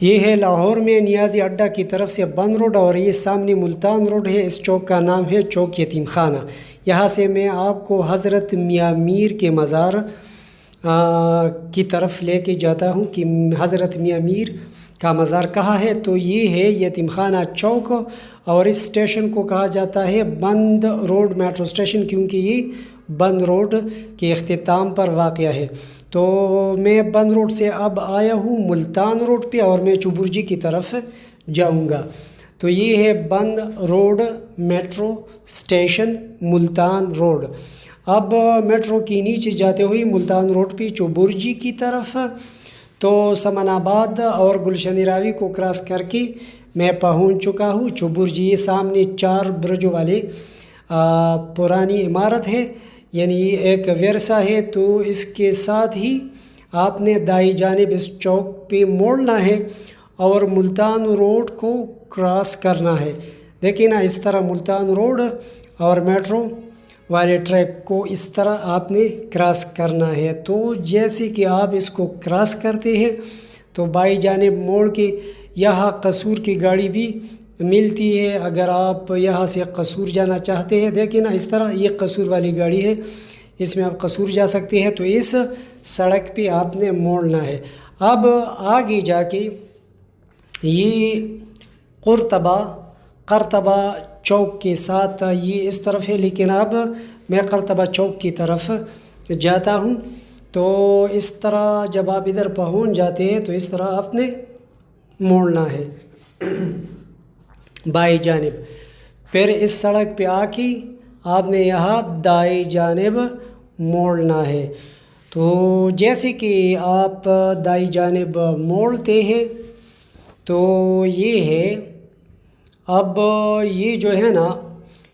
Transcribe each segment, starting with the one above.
یہ ہے لاہور میں نیازی اڈہ کی طرف سے بند روڈ، اور یہ سامنے ملتان روڈ ہے۔ اس چوک کا نام ہے چوک یتیم خانہ۔ یہاں سے میں آپ کو حضرت میاں میر کے مزار کی طرف لے کے جاتا ہوں کہ حضرت میاں میر کا مزار کہاں ہے۔ تو یہ ہے یتیم خانہ چوک، اور اس اسٹیشن کو کہا جاتا ہے بند روڈ میٹرو اسٹیشن، کیونکہ یہ بند روڈ کے اختتام پر واقع ہے۔ تو میں بند روڈ سے اب آیا ہوں ملتان روڈ پہ، اور میں چوبرجی کی طرف جاؤں گا۔ تو یہ ہے Bund road metro station Multan road. اب میٹرو کی نیچے جاتے ہوئے ملتان روڈ پہ چوبرجی کی طرف، تو سمن آباد اور گلشن راوی کو کراس کر کے میں پہنچ چکا ہوں چوبرجی۔ یہ سامنے 4 برجوں والے پرانی عمارت ہے، یعنی ایک ورثہ ہے۔ تو اس کے ساتھ ہی آپ نے دائیں جانب اس چوک پہ موڑنا ہے اور ملتان روڈ کو کراس کرنا ہے۔ دیکھیں نا، اس طرح ملتان روڈ اور میٹرو والے ٹریک کو اس طرح آپ نے کراس کرنا ہے۔ تو جیسے کہ آپ اس کو کراس کرتے ہیں تو بائیں جانب موڑ کے یہاں قصور کی گاڑی بھی ملتی ہے۔ اگر آپ یہاں سے قصور جانا چاہتے ہیں، دیکھیں نا اس طرح یہ قصور والی گاڑی ہے، اس میں آپ قصور جا سکتے ہیں۔ تو اس سڑک پہ آپ نے موڑنا ہے۔ اب آگے جا کے یہ قرطبہ چوک کے ساتھ یہ اس طرف ہے، لیکن اب میں قرطبہ چوک کی طرف جاتا ہوں۔ تو اس طرح جب آپ ادھر پہنچ جاتے ہیں تو اس طرح آپ نے موڑنا ہے بائیں جانب۔ پھر اس سڑک پہ آ کے آپ نے یہاں دائیں جانب موڑنا ہے۔ تو جیسے کہ آپ دائیں جانب موڑتے ہیں تو یہ ہے، اب یہ جو ہے نا،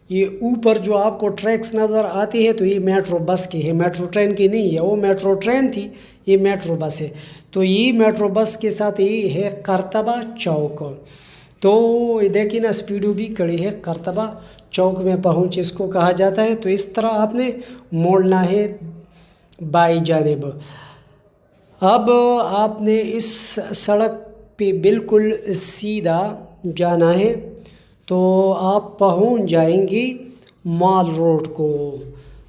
یہ اوپر جو آپ کو ٹریکس نظر آتی ہے تو یہ میٹرو بس کی ہے، میٹرو ٹرین کی نہیں ہے۔ وہ میٹرو ٹرین تھی، یہ میٹرو بس ہے۔ تو یہ میٹرو بس کے ساتھ یہ ہے قرطبہ چوک۔ تو دیکھیں نا، اسپیڈو بھی کڑی ہے، قرطبہ چوک میں پہنچ اس کو کہا جاتا ہے۔ تو اس طرح آپ نے موڑنا ہے بائیں جانب۔ اب آپ نے اس سڑک پہ بالکل سیدھا جانا ہے تو آپ پہنچ جائیں گے مال روڈ کو۔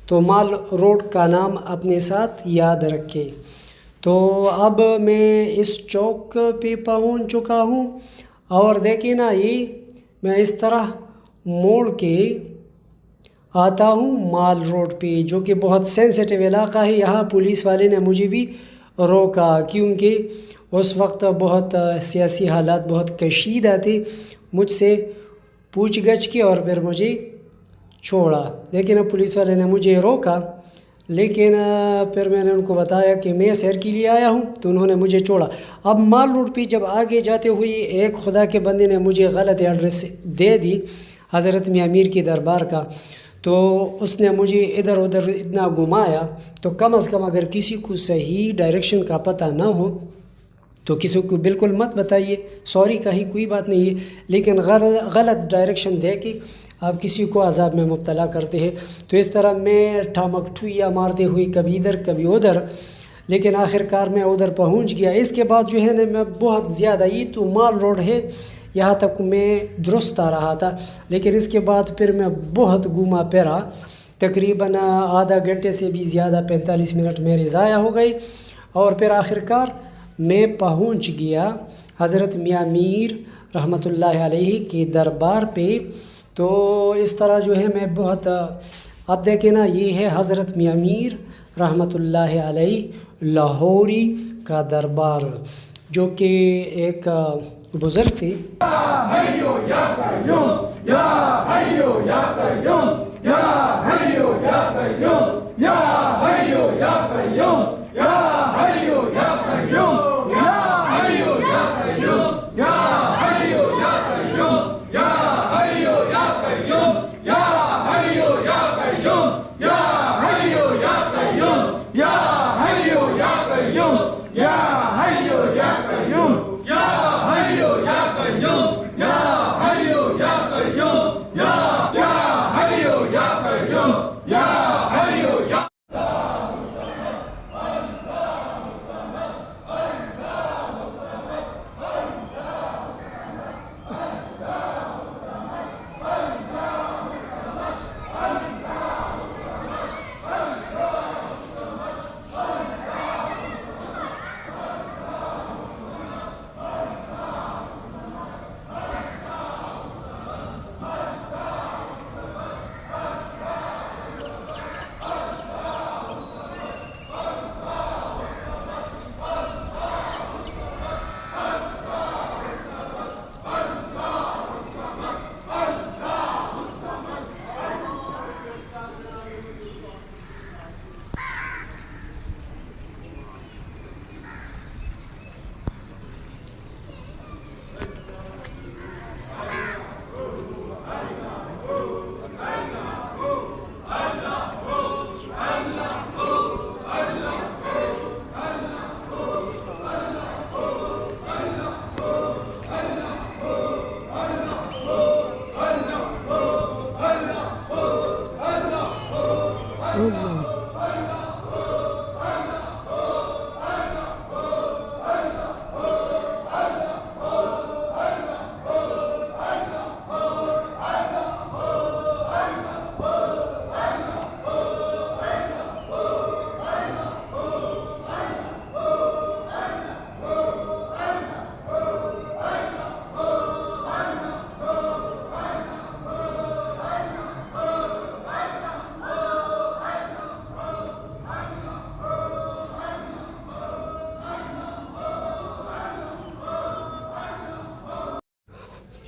تو مال روڈ کا نام اپنے ساتھ یاد رکھیں۔ تو اب میں اس چوک پہ پہنچ چکا ہوں، اور دیکھیں نا، یہ میں اس طرح موڑ کے آتا ہوں مال روڈ پہ، جو کہ بہت سینسیٹیو علاقہ ہے۔ یہاں پولیس والے نے مجھے بھی روکا، کیونکہ اس وقت بہت سیاسی حالات بہت کشیدہ تھے۔ مجھ سے پوچھ گچھ کی اور پھر مجھے چھوڑا، لیکن پولیس والے نے مجھے روکا۔ لیکن پھر میں نے ان کو بتایا کہ میں سیر کے لیے آیا ہوں، تو انہوں نے مجھے چھوڑا۔ اب مال روڈ پہ جب آگے جاتے ہوئے ایک خدا کے بندے نے مجھے غلط ایڈریس دے دی حضرت میاں میر کے دربار کا، تو اس نے مجھے ادھر ادھر اتنا گھمایا۔ تو کم از کم اگر کسی کو صحیح ڈائریکشن کا پتہ نہ ہو تو کسی کو بالکل مت بتائیے، سوری کا ہی کوئی بات نہیں ہے، لیکن غلط ڈائریکشن دے کے آپ کسی کو عذاب میں مبتلا کرتے ہیں۔ تو اس طرح میں ٹھامک ٹھوئیاں مارتے ہوئی کبھی ادھر کبھی ادھر، لیکن آخر کار میں ادھر پہنچ گیا۔ اس کے بعد جو ہے نا، میں بہت زیادہ، یہ تو مال روڈ ہے، یہاں تک میں درست آ رہا تھا، لیکن اس کے بعد پھر میں بہت گھوما پھرا، تقریباً آدھا گھنٹے سے بھی زیادہ 45 منٹ میرے ضائع ہو گئی، اور پھر آخر کار میں پہنچ گیا حضرت میاں میر رحمۃ اللہ علیہ کے دربار پہ۔ تو اس طرح جو ہے میں بہت، اب دیکھیں نا، یہ ہے حضرت میاں میر رحمۃ اللہ علیہ لاہوری کا دربار، جو کہ ایک بزرگ تھے۔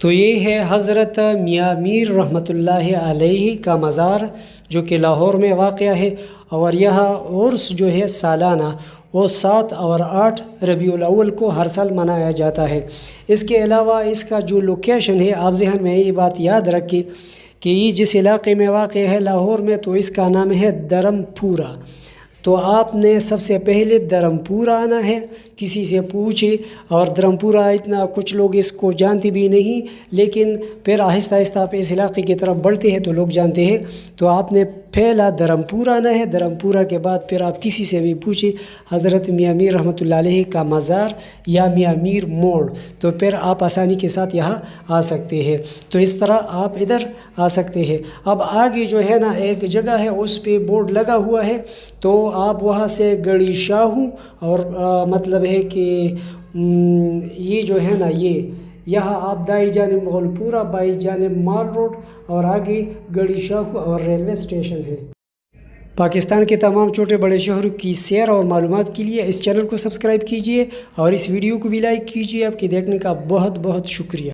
تو یہ ہے حضرت میاں میر رحمۃ اللہ علیہ کا مزار جو کہ لاہور میں واقع ہے، اور یہاں عرس جو ہے سالانہ وہ 7 اور 8 ربیع الاول کو ہر سال منایا جاتا ہے۔ اس کے علاوہ اس کا جو لوکیشن ہے، آپ ذہن میں یہ بات یاد رکھیں کہ یہ جس علاقے میں واقع ہے لاہور میں، تو اس کا نام ہے دھرم پورہ۔ تو آپ نے سب سے پہلے دھرم پورہ آنا ہے، کسی سے پوچھے، اور دھرم پورہ اتنا کچھ لوگ اس کو جانتے بھی نہیں، لیکن پھر آہستہ آہستہ آپ اس علاقے کی طرف بڑھتے ہیں تو لوگ جانتے ہیں۔ تو آپ نے پہلا دھرم پورہ آنا ہے، دھرم پورہ کے بعد پھر آپ کسی سے بھی پوچھیں حضرت میاں میر رحمۃ اللہ علیہ کا مزار یا میاں میر موڑ، تو پھر آپ آسانی کے ساتھ یہاں آ سکتے ہیں۔ تو اس طرح آپ ادھر آ سکتے ہیں۔ اب آگے جو ہے نا ایک جگہ ہے، اس پہ بورڈ لگا ہوا ہے، تو آپ وہاں سے گڑی شاہو، اور مطلب ہے کہ یہ جو ہے نا یہاں آپ دائیں جانب مغل پورہ، بائیں جانب مال روڈ، اور آگے گڑی شاہو اور ریلوے اسٹیشن ہے۔ پاکستان کے تمام چھوٹے بڑے شہروں کی سیر اور معلومات کے لیے اس چینل کو سبسکرائب کیجیے، اور اس ویڈیو کو بھی لائک کیجیے۔ آپ کے دیکھنے کا بہت بہت شکریہ۔